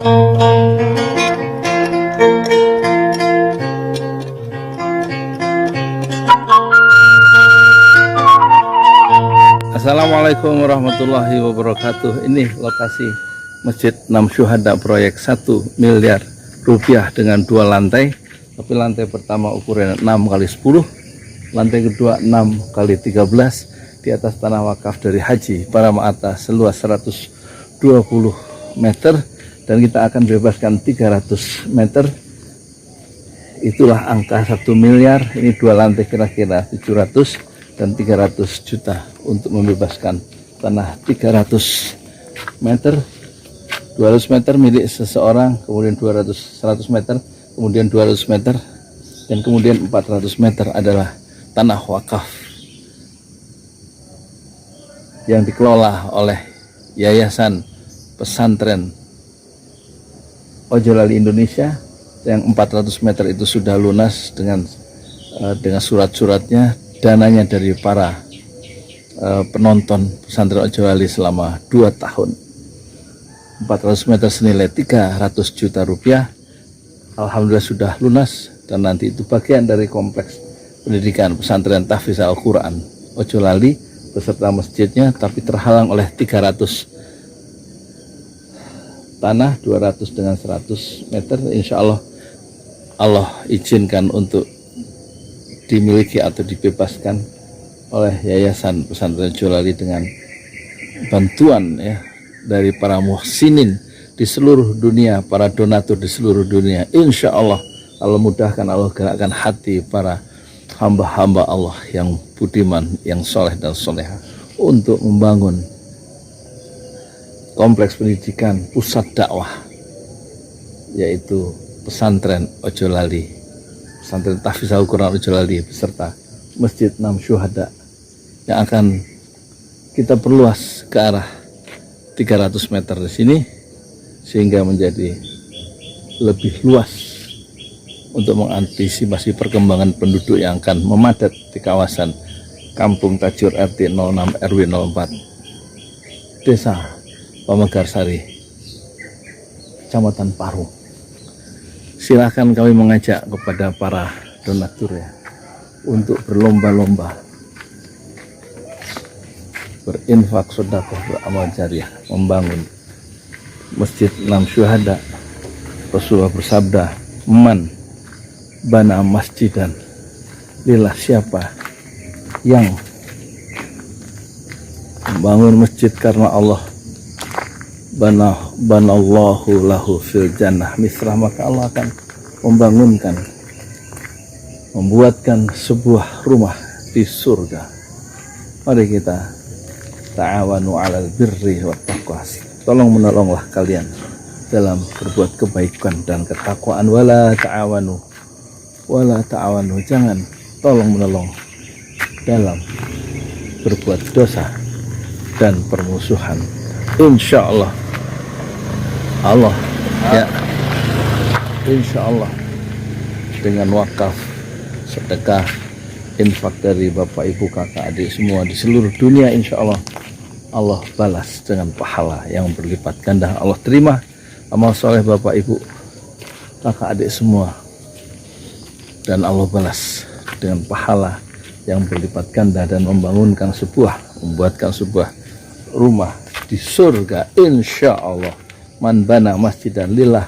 Assalamualaikum warahmatullahi wabarakatuh. Ini lokasi Masjid 6 Syuhada proyek 1 miliar rupiah dengan 2 lantai. Tapi lantai pertama ukuran 6 kali 10, lantai kedua 6 kali 13 di atas tanah wakaf dari Haji Parama'ata seluas 120 meter, dan kita akan bebaskan 300 meter. Itulah angka 1 miliar. Ini 2 lantai kira-kira 700 dan 300 juta untuk membebaskan tanah 300 meter. 200 meter milik seseorang, kemudian 100 meter, kemudian 200 meter, dan kemudian 400 meter adalah tanah wakaf yang dikelola oleh Yayasan Pesantren Ojolali Indonesia. Yang 400 meter itu sudah lunas dengan surat-suratnya. Dananya dari para penonton pesantren Ojolali selama 2 tahun. 400 meter senilai 300 juta rupiah. Alhamdulillah sudah lunas, dan nanti itu bagian dari kompleks pendidikan pesantren Tahfiz Al-Quran Ojolali beserta masjidnya, tapi terhalang oleh 300 tanah, 200 dengan 100 meter. Insya Allah izinkan untuk dimiliki atau dibebaskan oleh Yayasan Pesantren Ojolali dengan bantuan dari para muhsinin di seluruh dunia, para donatur di seluruh dunia. Insya Allah Allah mudahkan, Allah gerakkan hati para hamba-hamba Allah yang budiman, yang soleh dan soleha untuk membangun kompleks pendidikan pusat dakwah, yaitu pesantren Ojolali, pesantren Tahfiz Al-Quran Ojolali beserta Masjid 6 Syuhada, yang akan kita perluas ke arah 300 meter di sini sehingga menjadi lebih luas untuk mengantisipasi perkembangan penduduk yang akan memadat di kawasan Kampung Tajur RT 06 RW 04 Desa Pamekarsari, Kecamatan Parung. Silakan kami mengajak kepada para donatur untuk berlomba-lomba berinfak, sedekah, beramal jariah, membangun Masjid 6 Syuhada. Rasulullah bersabda, "Man bana masjidan lillah," siapa yang membangun masjid karena Allah, banallahu lahu fil jannah misrah, maka Allah akan membuatkan sebuah rumah di surga. Mari kita ta'awanu 'alal birri wat taqwa. Tolong menolonglah kalian dalam berbuat kebaikan dan ketakwaan. Wala ta'awanu, jangan tolong menolong dalam berbuat dosa dan permusuhan. Insya Allah insya Allah dengan wakaf, sedekah, infak dari bapak ibu kakak adik semua di seluruh dunia, insya Allah Allah balas dengan pahala yang berlipat ganda. Allah terima amal soleh bapak ibu kakak adik semua, dan Allah balas dengan pahala yang berlipat ganda dan membuatkan sebuah rumah di surga, insya Allah. Man bana masjidan lillah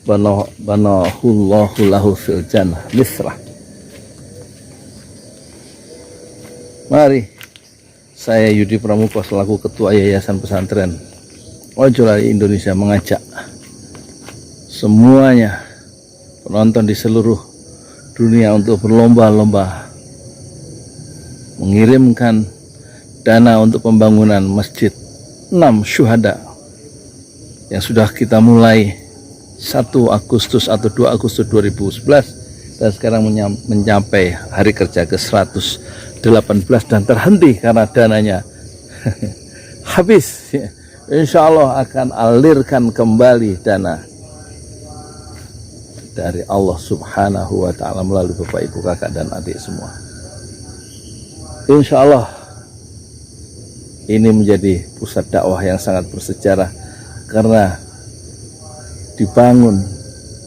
banahullahu lahu fil jannah misrah. Mari saya Yudi Pramuko selaku Ketua Yayasan Pesantren Ojolali Indonesia mengajak semuanya penonton di seluruh dunia untuk berlomba-lomba mengirimkan dana untuk pembangunan Masjid 6 Syuhada yang sudah kita mulai 1 Agustus atau 2 Agustus 2011 dan sekarang mencapai hari kerja ke 118 dan terhenti karena dananya habis. Insya Allah akan alirkan kembali dana dari Allah Subhanahu wa Ta'ala melalui bapak ibu kakak dan adik semua. Insya Allah ini menjadi pusat dakwah yang sangat bersejarah, karena dibangun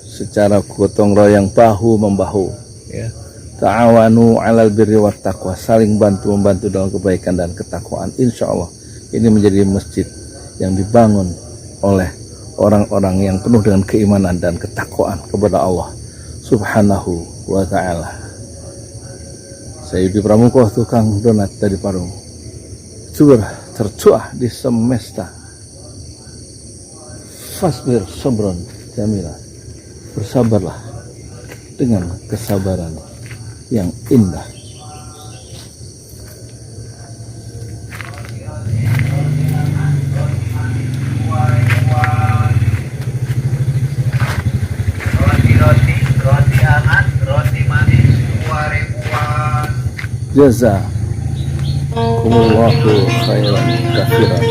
secara gotong royong, bahu membahu, ya. Ta'awanu 'alal birri wat taqwa, saling bantu membantu dalam kebaikan dan ketakwaan. Insya Allah ini menjadi masjid yang dibangun oleh orang-orang yang penuh dengan keimanan dan ketakwaan kepada Allah Subhanahu wa ta'ala. Saya Yudi Pramuko, tukang donat dari Parung. Subur tercuah di semesta. Fasbir sabron jamila. Bersabarlah dengan kesabaran yang indah. Roti hangat, roti manis, ribuan. Jazakumullahu khairan katsiran.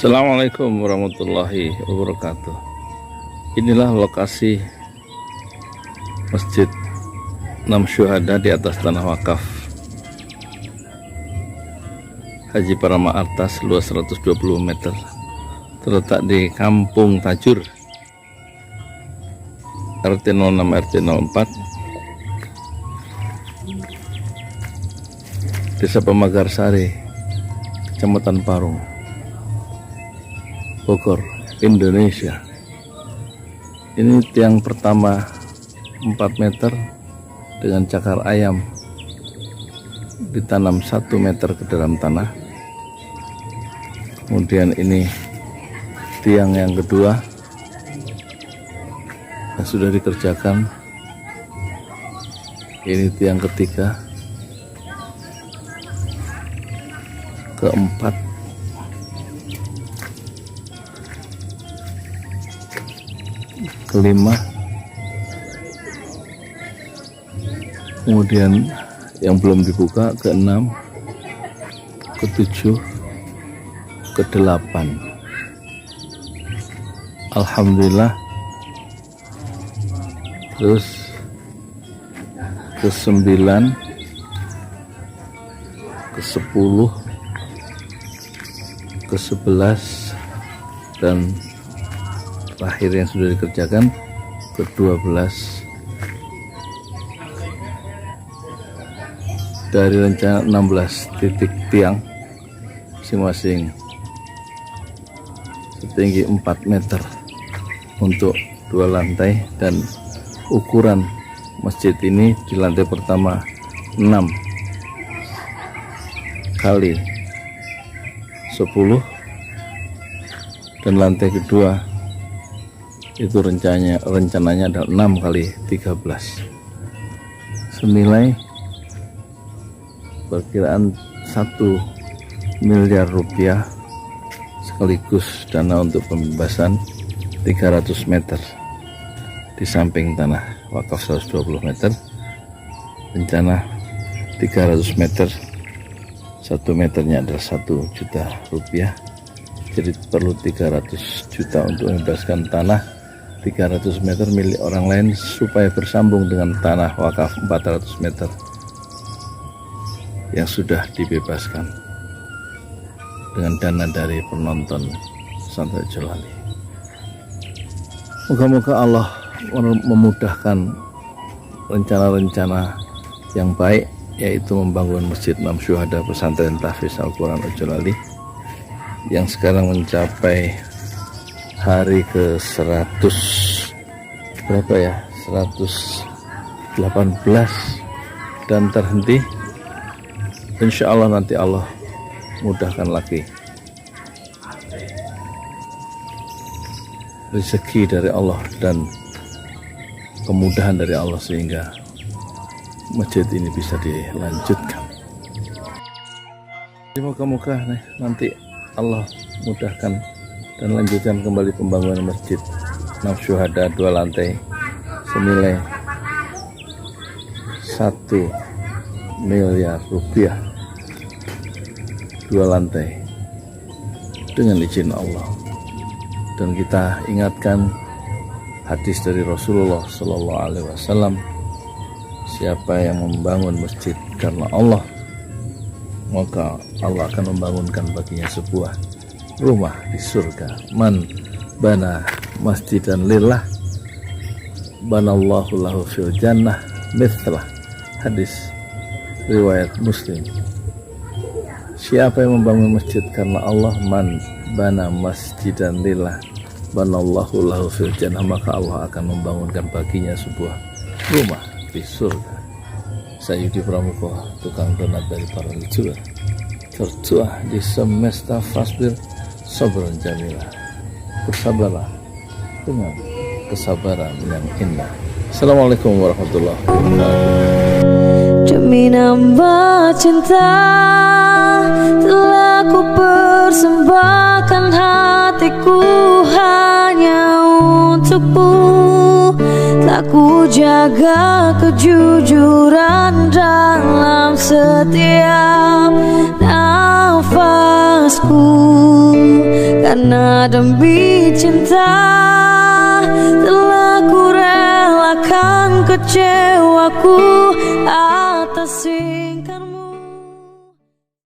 Assalamualaikum warahmatullahi wabarakatuh. Inilah lokasi Masjid 6 Syuhada di atas tanah wakaf Haji Parama-Arta seluas 120 meter, terletak di Kampung Tajur, RT 06 RT 04, Desa Pemagarsari, Kecamatan Parung, Bogor, Indonesia. Ini tiang pertama 4 meter dengan cakar ayam, ditanam 1 meter ke dalam tanah. Kemudian ini tiang yang kedua yang sudah dikerjakan. Ini tiang ketiga, keempat, kelima, kemudian yang belum dibuka keenam, ketujuh, kedelapan. Alhamdulillah. Terus ke-9, ke-10, ke-11, dan terakhir yang sudah dikerjakan ke-12. Dari rencana 16 titik tiang masing-masing setinggi 4 meter untuk 2 lantai, dan ukuran masjid ini di lantai pertama 6 kali 10, dan lantai kedua itu rencananya adalah 6 kali 13, senilai perkiraan 1 miliar rupiah, sekaligus dana untuk pembebasan 300 meter di samping tanah wakaf 120 meter, rencana 300 meter, 1 meternya adalah 1 juta rupiah, jadi perlu 300 juta untuk membebaskan tanah 300 meter milik orang lain supaya bersambung dengan tanah wakaf 400 meter yang sudah dibebaskan dengan dana dari penonton pesantren Jalali. Moga-moga Allah memudahkan rencana-rencana yang baik, yaitu membangun Masjid 6 Syuhada Pesantren Tahfiz Al-Quran Jalali yang sekarang mencapai hari ke 100 berapa ya, 118, dan terhenti. Insya Allah nanti Allah mudahkan lagi, rezeki dari Allah dan kemudahan dari Allah, sehingga masjid ini bisa dilanjutkan. Moga-moga nanti Allah mudahkan dan lanjutkan kembali pembangunan masjid Nam Syuhada 2 lantai senilai 1 miliar rupiah, 2 lantai dengan izin Allah. Dan kita ingatkan hadis dari Rasulullah Sallallahu Alaihi Wasallam, siapa yang membangun masjid karena Allah, maka Allah akan membangunkan baginya sebuah rumah di surga. Man bana masjidan lillah banallahu lahu fil jannah mithlah. Hadis riwayat Muslim. Siapa yang membangun masjid karena Allah, man bana masjidan lillah banallahu lahu fil jannah, maka Allah akan membangunkan baginya sebuah rumah di surga. Sayyidi Pramuko, tukang donat dari para leluhur, tertuah di semesta fasbir sabran jamilah. Bersabarlah dengan kesabaran yang indah. Assalamualaikum warahmatullahi wabarakatuh. Demi nambah cinta telah ku persembahkan hatiku hanya untukmu. Tak ku jaga kejujuran dalam setiap nafasku, karena demi cinta telah ku relakan kecewaku atas